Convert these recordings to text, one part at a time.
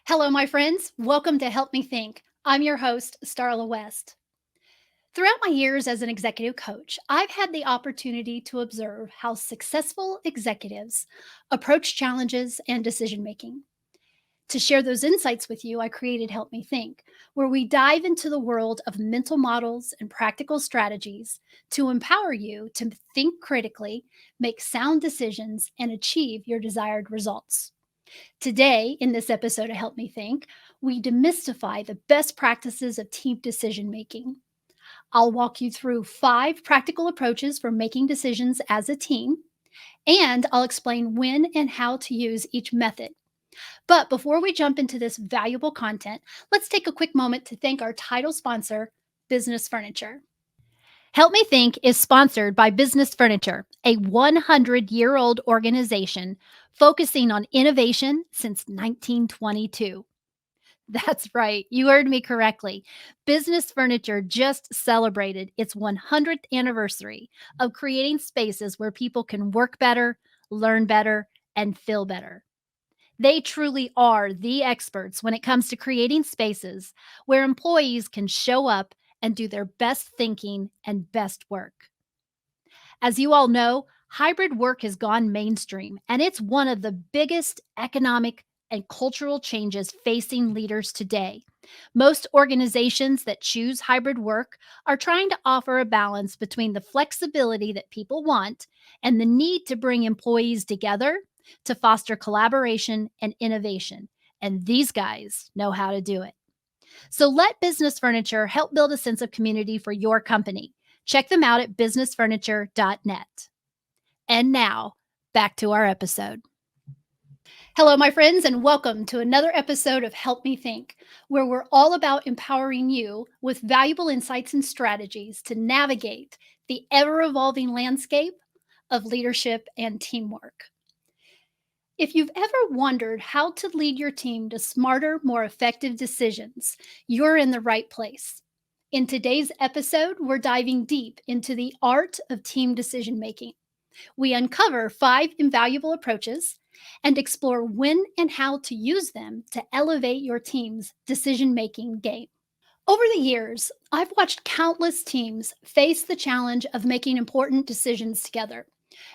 Hello, my friends. Welcome to Help Me Think. I'm your host, Starla West. Throughout my years as an executive coach, I've had the opportunity to observe how successful executives approach challenges and decision making. To share those insights with you, I created Help Me Think, where we dive into the world of mental models and practical strategies to empower you to think critically, make sound decisions, and achieve your desired results. Today, in this episode of Help Me Think, we demystify the best practices of team decision making. I'll walk you through 5 practical approaches for making decisions as a team, and I'll explain when and how to use each method. But before we jump into this valuable content, let's take a quick moment to thank our title sponsor, Business Furniture. Help Me Think is sponsored by Business Furniture, a 100-year-old organization focusing on innovation since 1922. That's right, you heard me correctly. Business Furniture just celebrated its 100th anniversary of creating spaces where people can work better, learn better, and feel better. They truly are the experts when it comes to creating spaces where employees can show up and do their best thinking and best work. As you all know, hybrid work has gone mainstream, and it's one of the biggest economic and cultural changes facing leaders today. Most organizations that choose hybrid work are trying to offer a balance between the flexibility that people want and the need to bring employees together to foster collaboration and innovation. And these guys know how to do it. So let Business Furniture help build a sense of community for your company. Check them out at businessfurniture.net. And now, back to our episode. Hello, my friends, and welcome to another episode of Help Me Think, where we're all about empowering you with valuable insights and strategies to navigate the ever evolving landscape of leadership and teamwork. If you've ever wondered how to lead your team to smarter, more effective decisions, you're in the right place. In today's episode, we're diving deep into the art of team decision making. We uncover 5 invaluable approaches and explore when and how to use them to elevate your team's decision making game. Over the years, I've watched countless teams face the challenge of making important decisions together.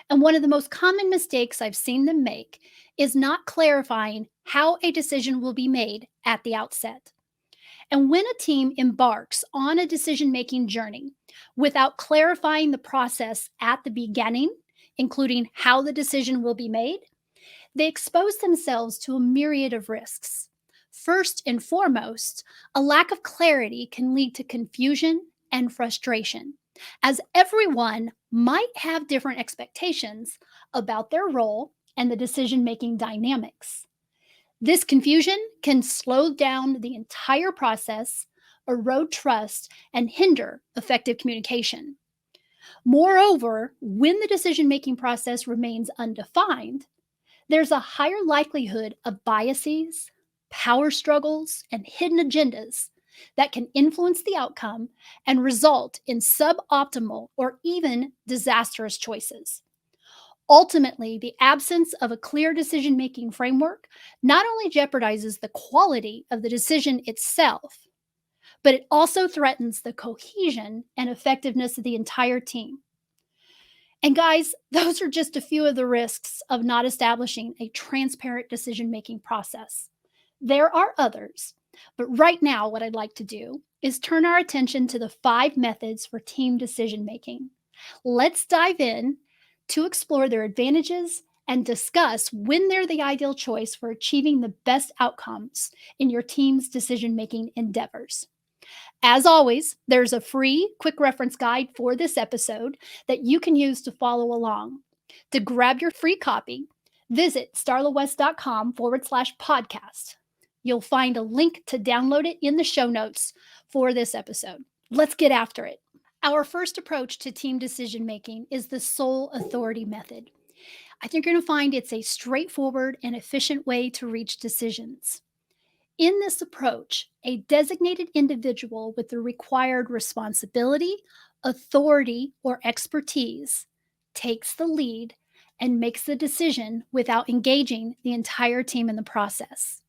And one of the most common mistakes I've seen them make is not clarifying how a decision will be made at the outset. And when a team embarks on a decision making journey without clarifying the process at the beginning, including how the decision will be made, they expose themselves to a myriad of risks. First and foremost, a lack of clarity can lead to confusion and frustration, as everyone might have different expectations about their role and the decision making dynamics. This confusion can slow down the entire process, erode trust, and hinder effective communication. Moreover, when the decision making process remains undefined, there's a higher likelihood of biases, power struggles, and hidden agendas that can influence the outcome and result in suboptimal or even disastrous choices. Ultimately, the absence of a clear decision making framework not only jeopardizes the quality of the decision itself, but it also threatens the cohesion and effectiveness of the entire team. And guys, those are just a few of the risks of not establishing a transparent decision making process. There are others, but right now, what I'd like to do is turn our attention to the 5 methods for team decision making. Let's dive in to explore their advantages and discuss when they're the ideal choice for achieving the best outcomes in your team's decision making endeavors. As always, there's a free quick reference guide for this episode that you can use to follow along. To grab your free copy, visit starlawest.com/podcast. You'll find a link to download it in the show notes for this episode. Let's get after it. Our first approach to team decision making is the sole authority method. I think you're going to find it's a straightforward and efficient way to reach decisions. In this approach, a designated individual with the required responsibility, authority, or expertise takes the lead and makes the decision without engaging the entire team in the process.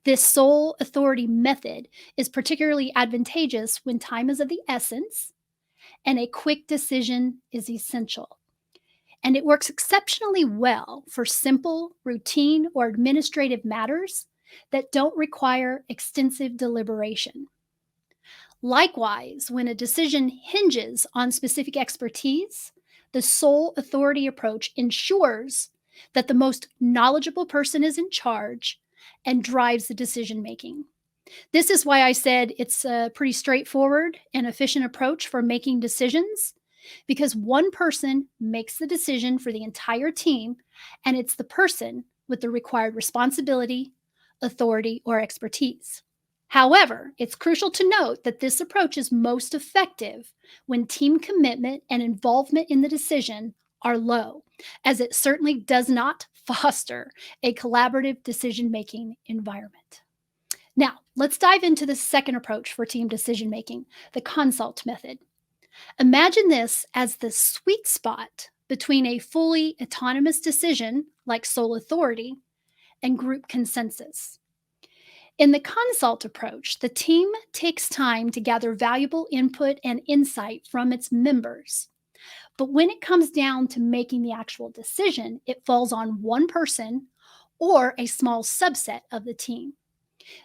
This sole authority method is particularly advantageous when time is of the essence and a quick decision is essential. And it works exceptionally well for simple, routine, or administrative matters that don't require extensive deliberation. Likewise, when a decision hinges on specific expertise, the sole authority approach ensures that the most knowledgeable person is in charge and drives the decision making. This is why I said it's a pretty straightforward and efficient approach for making decisions because one person makes the decision for the entire team, and it's the person with the required responsibility, authority, or expertise. However, it's crucial to note that this approach is most effective when team commitment and involvement in the decision are low, as it certainly does not foster a collaborative decision making environment. Now, let's dive into the second approach for team decision making, the consult method. Imagine this as the sweet spot between a fully autonomous decision, like sole authority, and group consensus. In the consult approach, the team takes time to gather valuable input and insight from its members. But when it comes down to making the actual decision, it falls on one person or a small subset of the team.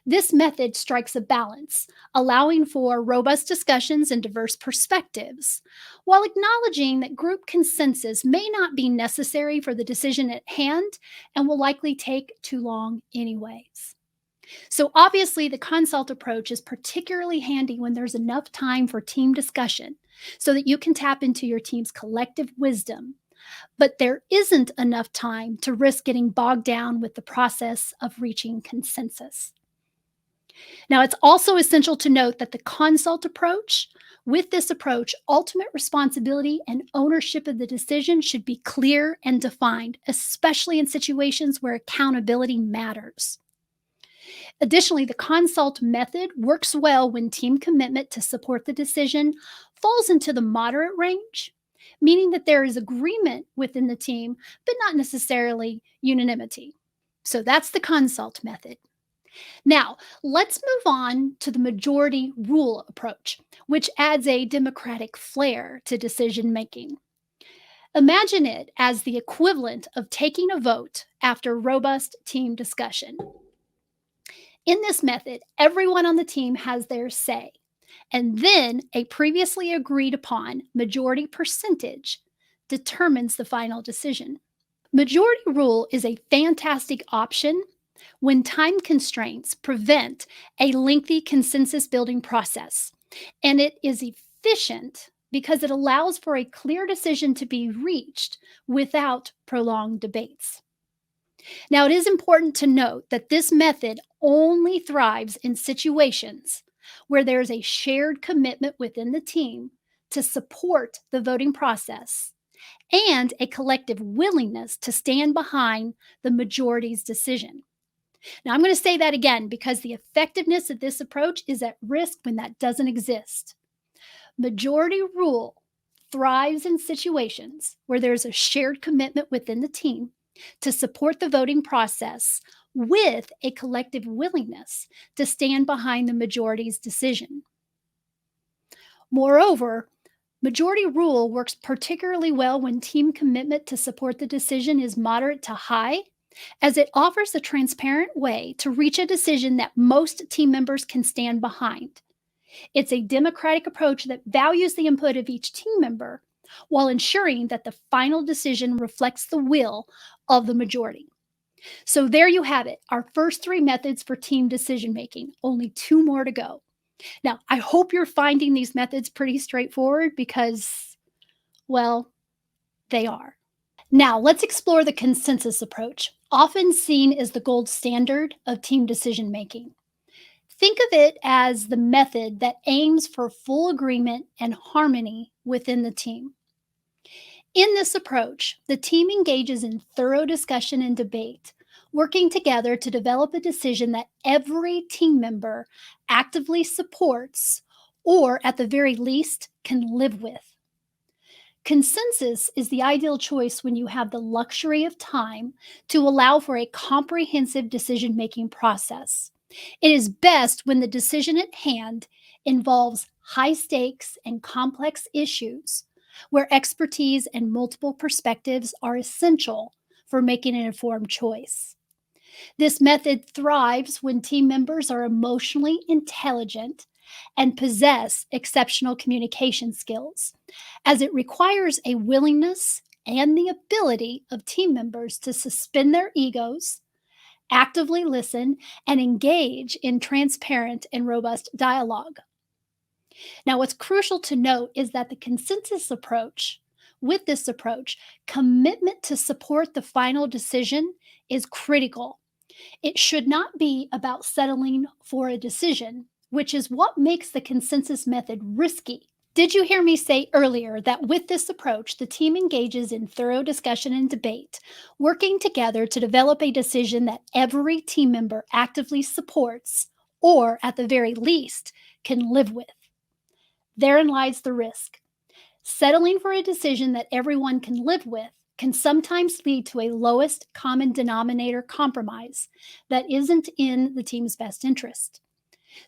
This method strikes a balance, allowing for robust discussions and diverse perspectives, while acknowledging that group consensus may not be necessary for the decision at hand and will likely take too long anyways. So, obviously, the consult approach is particularly handy when there's enough time for team discussion so that you can tap into your team's collective wisdom. But there isn't enough time to risk getting bogged down with the process of reaching consensus. Now, it's also essential to note that the consult approach, with this approach, ultimate responsibility and ownership of the decision should be clear and defined, especially in situations where accountability matters. Additionally, the consult method works well when team commitment to support the decision falls into the moderate range, meaning that there is agreement within the team, but not necessarily unanimity. So that's the consult method. Now, let's move on to the majority rule approach, which adds a democratic flair to decision making. Imagine it as the equivalent of taking a vote after robust team discussion. In this method, everyone on the team has their say, and then a previously agreed upon majority percentage determines the final decision. Majority rule is a fantastic option when time constraints prevent a lengthy consensus building process, and it is efficient because it allows for a clear decision to be reached without prolonged debates. Now, it is important to note that this method only thrives in situations where there is a shared commitment within the team to support the voting process and a collective willingness to stand behind the majority's decision. Now, I'm going to say that again because the effectiveness of this approach is at risk when that doesn't exist. Majority rule thrives in situations where there's a shared commitment within the team to support the voting process with a collective willingness to stand behind the majority's decision. Moreover, majority rule works particularly well when team commitment to support the decision is moderate to high, as it offers a transparent way to reach a decision that most team members can stand behind. It's a democratic approach that values the input of each team member while ensuring that the final decision reflects the will of the majority. So there you have it, our first three methods for team decision making, only two more to go. Now, I hope you're finding these methods pretty straightforward because, well, they are. Now, let's explore the consensus approach, often seen as the gold standard of team decision making. Think of it as the method that aims for full agreement and harmony within the team. In this approach, the team engages in thorough discussion and debate, working together to develop a decision that every team member actively supports or, at the very least, can live with. Consensus is the ideal choice when you have the luxury of time to allow for a comprehensive decision making process. It is best when the decision at hand involves high stakes and complex issues where expertise and multiple perspectives are essential for making an informed choice. This method thrives when team members are emotionally intelligent and possess exceptional communication skills, as it requires a willingness and the ability of team members to suspend their egos, actively listen, and engage in transparent and robust dialogue. Now, what's crucial to note is that the consensus approach, with this approach, commitment to support the final decision is critical. It should not be about settling for a decision, which is what makes the consensus method risky. Did you hear me say earlier that with this approach, the team engages in thorough discussion and debate, working together to develop a decision that every team member actively supports, or at the very least, can live with? Therein lies the risk. Settling for a decision that everyone can live with can sometimes lead to a lowest common denominator compromise that isn't in the team's best interest.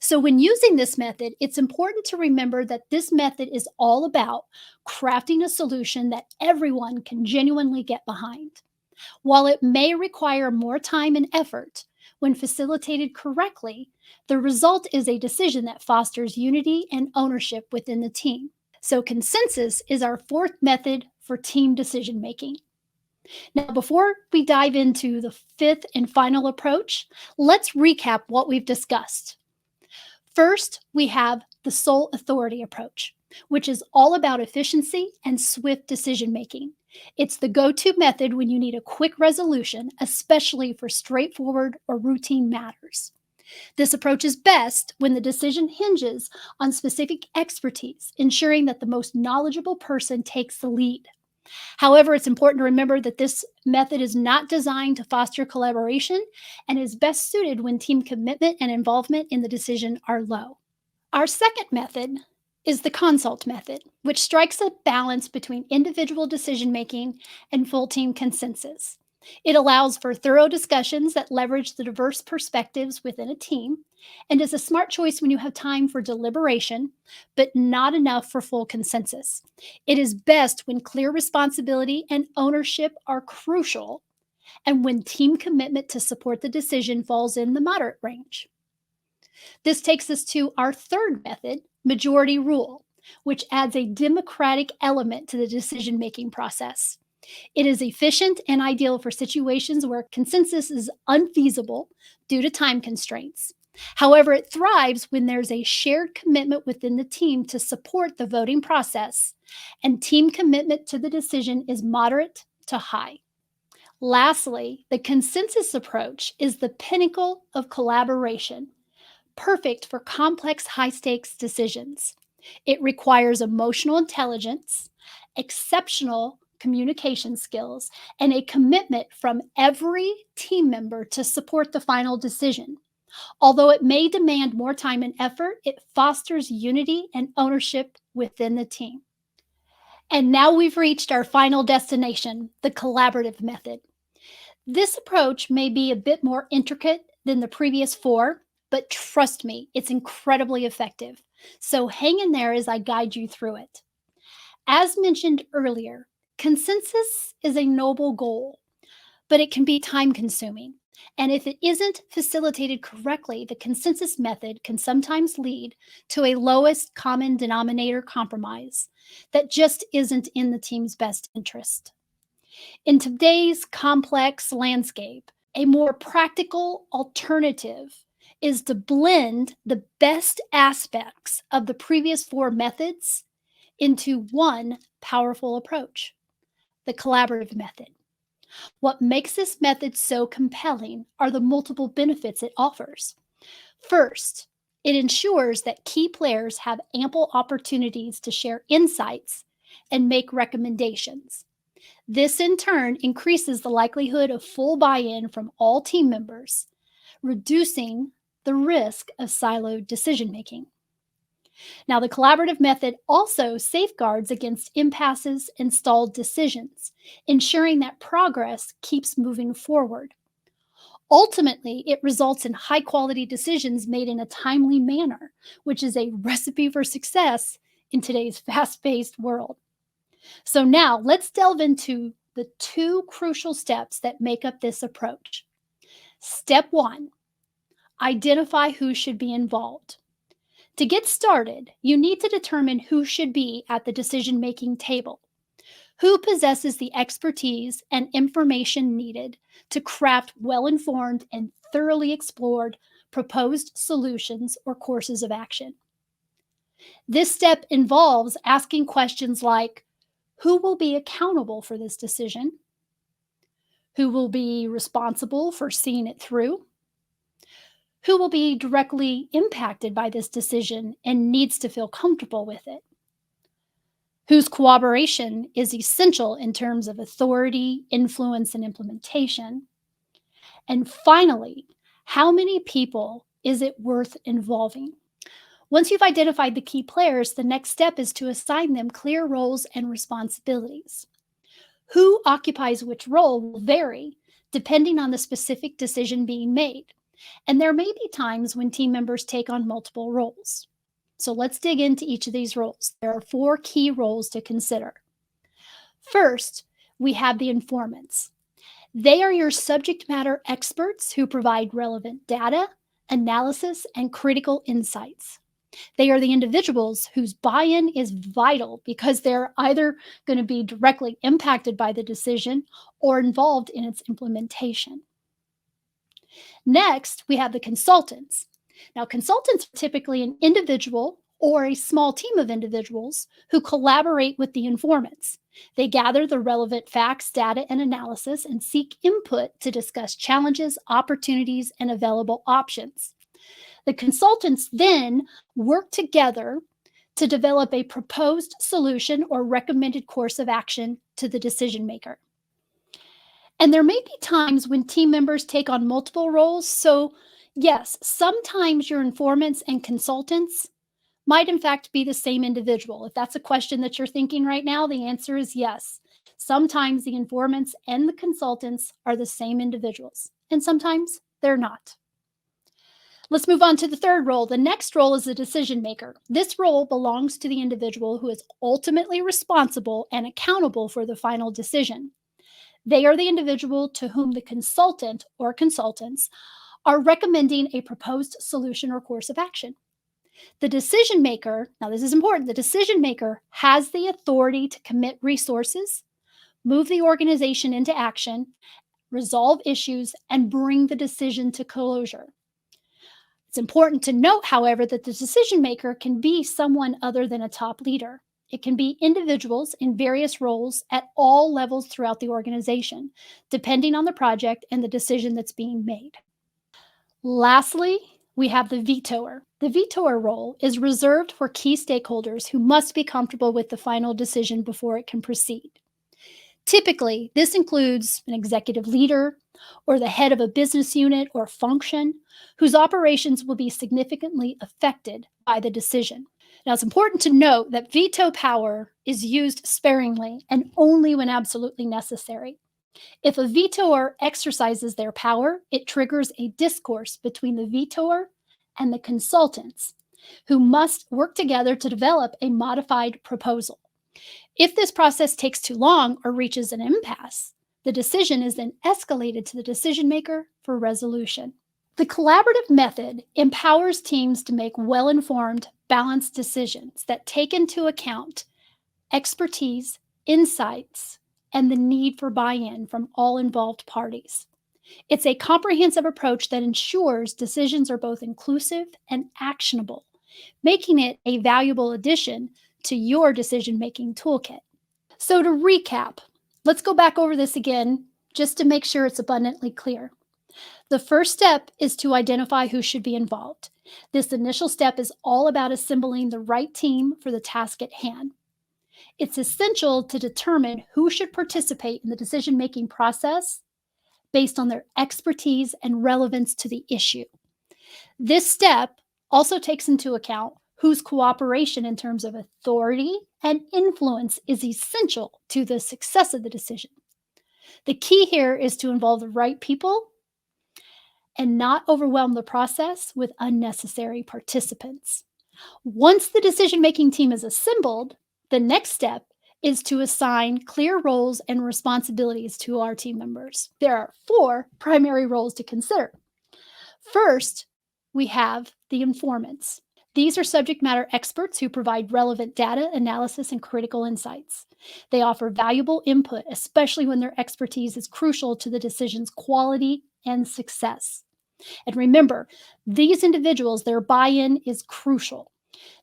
So, when using this method, it's important to remember that this method is all about crafting a solution that everyone can genuinely get behind. While it may require more time and effort, when facilitated correctly, the result is a decision that fosters unity and ownership within the team. So, consensus is our fourth method for team decision making. Now, before we dive into the fifth and final approach, let's recap what we've discussed. First, we have the sole authority approach, which is all about efficiency and swift decision making. It's the go to method when you need a quick resolution, especially for straightforward or routine matters. This approach is best when the decision hinges on specific expertise, ensuring that the most knowledgeable person takes the lead. However, it's important to remember that this method is not designed to foster collaboration and is best suited when team commitment and involvement in the decision are low. Our second method is the consult method, which strikes a balance between individual decision making and full team consensus. It allows for thorough discussions that leverage the diverse perspectives within a team and is a smart choice when you have time for deliberation, but not enough for full consensus. It is best when clear responsibility and ownership are crucial and when team commitment to support the decision falls in the moderate range. This takes us to our third method, majority rule, which adds a democratic element to the decision making process. It is efficient and ideal for situations where consensus is unfeasible due to time constraints. However, it thrives when there's a shared commitment within the team to support the voting process, and team commitment to the decision is moderate to high. Lastly, the consensus approach is the pinnacle of collaboration, perfect for complex, high stakes decisions. It requires emotional intelligence, exceptional communication skills, and a commitment from every team member to support the final decision. Although it may demand more time and effort, it fosters unity and ownership within the team. And now we've reached our final destination, the collaborative method. This approach may be a bit more intricate than the previous four, but trust me, it's incredibly effective. So hang in there as I guide you through it. As mentioned earlier, consensus is a noble goal, but it can be time consuming. And if it isn't facilitated correctly, the consensus method can sometimes lead to a lowest common denominator compromise that just isn't in the team's best interest. In today's complex landscape, a more practical alternative is to blend the best aspects of the previous four methods into one powerful approach, the collaborative method. What makes this method so compelling are the multiple benefits it offers. First, it ensures that key players have ample opportunities to share insights and make recommendations. This, in turn, increases the likelihood of full buy in from all team members, reducing the risk of siloed decision making. Now, the collaborative method also safeguards against impasses and stalled decisions, ensuring that progress keeps moving forward. Ultimately, it results in high quality decisions made in a timely manner, which is a recipe for success in today's fast paced world. So, now let's delve into the two crucial steps that make up this approach. Step one, identify who should be involved. To get started, you need to determine who should be at the decision making table. Who possesses the expertise and information needed to craft well informed and thoroughly explored proposed solutions or courses of action? This step involves asking questions like: who will be accountable for this decision? Who will be responsible for seeing it through? Who will be directly impacted by this decision and needs to feel comfortable with it? Whose cooperation is essential in terms of authority, influence, and implementation? And finally, how many people is it worth involving? Once you've identified the key players, the next step is to assign them clear roles and responsibilities. Who occupies which role will vary depending on the specific decision being made, and there may be times when team members take on multiple roles. So let's dig into each of these roles. There are four key roles to consider. First, we have the informants. They are your subject matter experts who provide relevant data, analysis, and critical insights. They are the individuals whose buy in is vital because they're either going to be directly impacted by the decision or involved in its implementation. Next, we have the consultants. Now, consultants are typically an individual or a small team of individuals who collaborate with the informants. They gather the relevant facts, data, and analysis and seek input to discuss challenges, opportunities, and available options. The consultants then work together to develop a proposed solution or recommended course of action to the decision maker. And there may be times when team members take on multiple roles. So, yes, sometimes your informants and consultants might, in fact, be the same individual. If that's a question that you're thinking right now, the answer is yes. Sometimes the informants and the consultants are the same individuals, and sometimes they're not. Let's move on to the third role. The next role is the decision maker. This role belongs to the individual who is ultimately responsible and accountable for the final decision. They are the individual to whom the consultant or consultants are recommending a proposed solution or course of action. The decision maker, now this is important, the decision maker has the authority to commit resources, move the organization into action, resolve issues, and bring the decision to closure. It's important to note, however, that the decision maker can be someone other than a top leader. It can be individuals in various roles at all levels throughout the organization, depending on the project and the decision that's being made. Lastly, we have the vetoer. The vetoer role is reserved for key stakeholders who must be comfortable with the final decision before it can proceed. Typically, this includes an executive leader or the head of a business unit or function whose operations will be significantly affected by the decision. Now, it's important to note that veto power is used sparingly and only when absolutely necessary. If a vetoer exercises their power, it triggers a discourse between the vetoer and the consultants, who must work together to develop a modified proposal. If this process takes too long or reaches an impasse, the decision is then escalated to the decision maker for resolution. The collaborative method empowers teams to make well informed, balanced decisions that take into account expertise, insights, and the need for buy in from all involved parties. It's a comprehensive approach that ensures decisions are both inclusive and actionable, making it a valuable addition to your decision making toolkit. So, to recap, let's go back over this again just to make sure it's abundantly clear. The first step is to identify who should be involved. This initial step is all about assembling the right team for the task at hand. It's essential to determine who should participate in the decision making process based on their expertise and relevance to the issue. This step also takes into account whose cooperation in terms of authority and influence is essential to the success of the decision. The key here is to involve the right people and not overwhelm the process with unnecessary participants. Once the decision making team is assembled, the next step is to assign clear roles and responsibilities to our team members. There are four primary roles to consider. First, we have the informants. These are subject matter experts who provide relevant data, analysis, and critical insights. They offer valuable input, especially when their expertise is crucial to the decision's quality and success. And remember, these individuals, their buy in is crucial.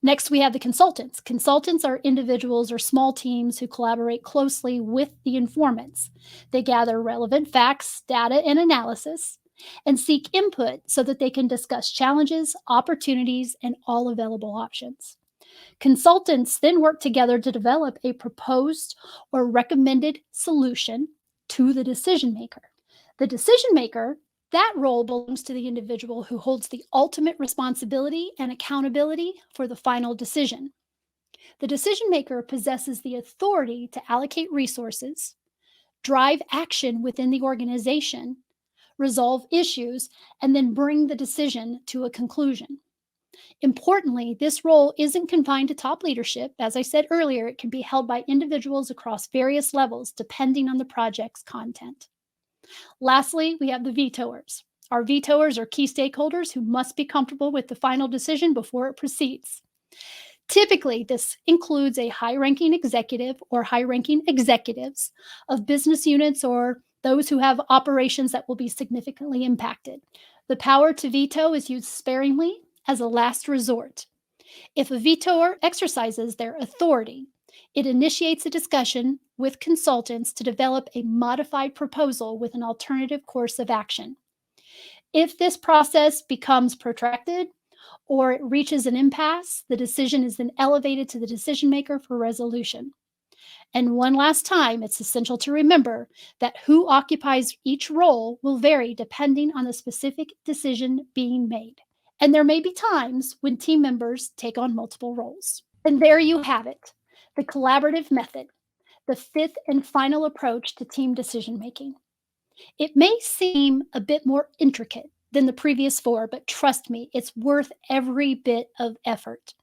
Next, we have the consultants. Consultants are individuals or small teams who collaborate closely with the informants. They gather relevant facts, data, and analysis and seek input so that they can discuss challenges, opportunities, and all available options. Consultants then work together to develop a proposed or recommended solution to the decision maker. The decision maker, that role belongs to the individual who holds the ultimate responsibility and accountability for the final decision. The decision maker possesses the authority to allocate resources, drive action within the organization, resolve issues, and then bring the decision to a conclusion. Importantly, this role isn't confined to top leadership. As I said earlier, it can be held by individuals across various levels depending on the project's content. Lastly, we have the vetoers. Our vetoers are key stakeholders who must be comfortable with the final decision before it proceeds. Typically, this includes a high ranking executive or high ranking executives of business units or those who have operations that will be significantly impacted. The power to veto is used sparingly as a last resort. If a vetoer exercises their authority, it initiates a discussion with consultants to develop a modified proposal with an alternative course of action. If this process becomes protracted or it reaches an impasse, the decision is then elevated to the decision maker for resolution. And one last time, it's essential to remember that who occupies each role will vary depending on the specific decision being made. And there may be times when team members take on multiple roles. And there you have it, the collaborative method, the fifth and final approach to team decision making. It may seem a bit more intricate than the previous four, but trust me, it's worth every bit of effort.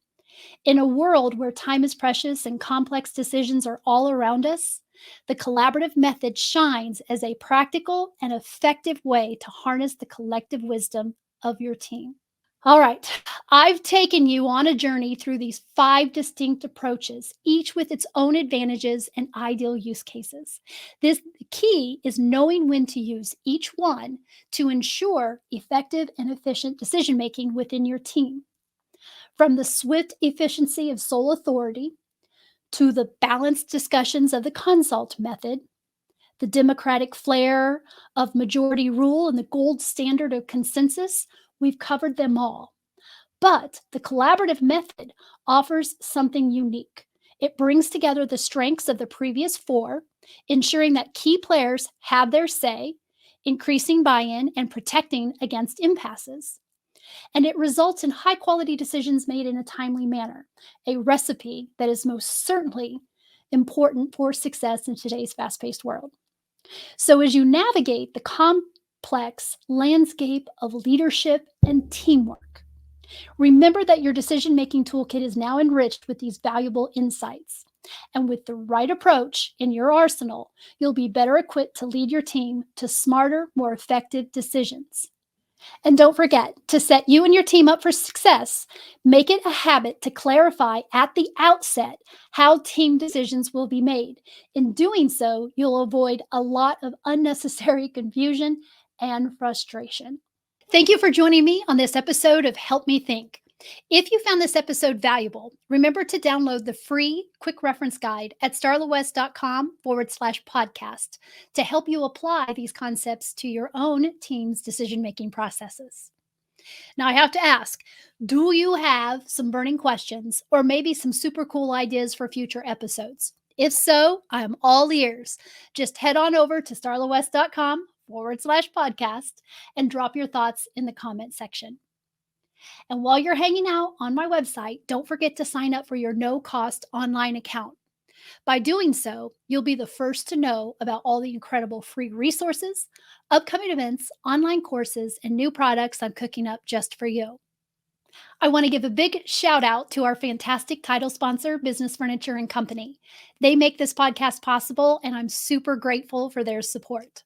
In a world where time is precious and complex decisions are all around us, the collaborative method shines as a practical and effective way to harness the collective wisdom of your team. All right, I've taken you on a journey through these five distinct approaches, each with its own advantages and ideal use cases. This key is knowing when to use each one to ensure effective and efficient decision making within your team. From the swift efficiency of sole authority to the balanced discussions of the consult method, the democratic flair of majority rule and the gold standard of consensus, we've covered them all. But the collaborative method offers something unique. It brings together the strengths of the previous four, ensuring that key players have their say, increasing buy in and protecting against impasses. And it results in high quality decisions made in a timely manner, a recipe that is most certainly important for success in today's fast paced world. So, as you navigate the complex landscape of leadership and teamwork, remember that your decision making toolkit is now enriched with these valuable insights. And with the right approach in your arsenal, you'll be better equipped to lead your team to smarter, more effective decisions. And don't forget to set you and your team up for success. Make it a habit to clarify at the outset how team decisions will be made. In doing so, you'll avoid a lot of unnecessary confusion and frustration. Thank you for joining me on this episode of Help Me Think. If you found this episode valuable, remember to download the free quick reference guide at starlawest.com/podcast to help you apply these concepts to your own team's decision making processes. Now, I have to ask, do you have some burning questions or maybe some super cool ideas for future episodes? If so, I'm all ears. Just head on over to starlawest.com/podcast and drop your thoughts in the comment section. And while you're hanging out on my website, don't forget to sign up for your no cost online account. By doing so, you'll be the first to know about all the incredible free resources, upcoming events, online courses, and new products I'm cooking up just for you. I want to give a big shout out to our fantastic title sponsor, Business Furniture and Company. They make this podcast possible, and I'm super grateful for their support.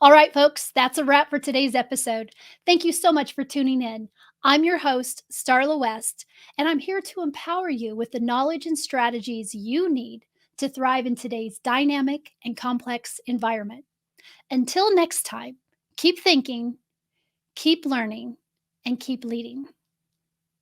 All right, folks, that's a wrap for today's episode. Thank you so much for tuning in. I'm your host, Starla West, and I'm here to empower you with the knowledge and strategies you need to thrive in today's dynamic and complex environment. Until next time, keep thinking, keep learning, and keep leading.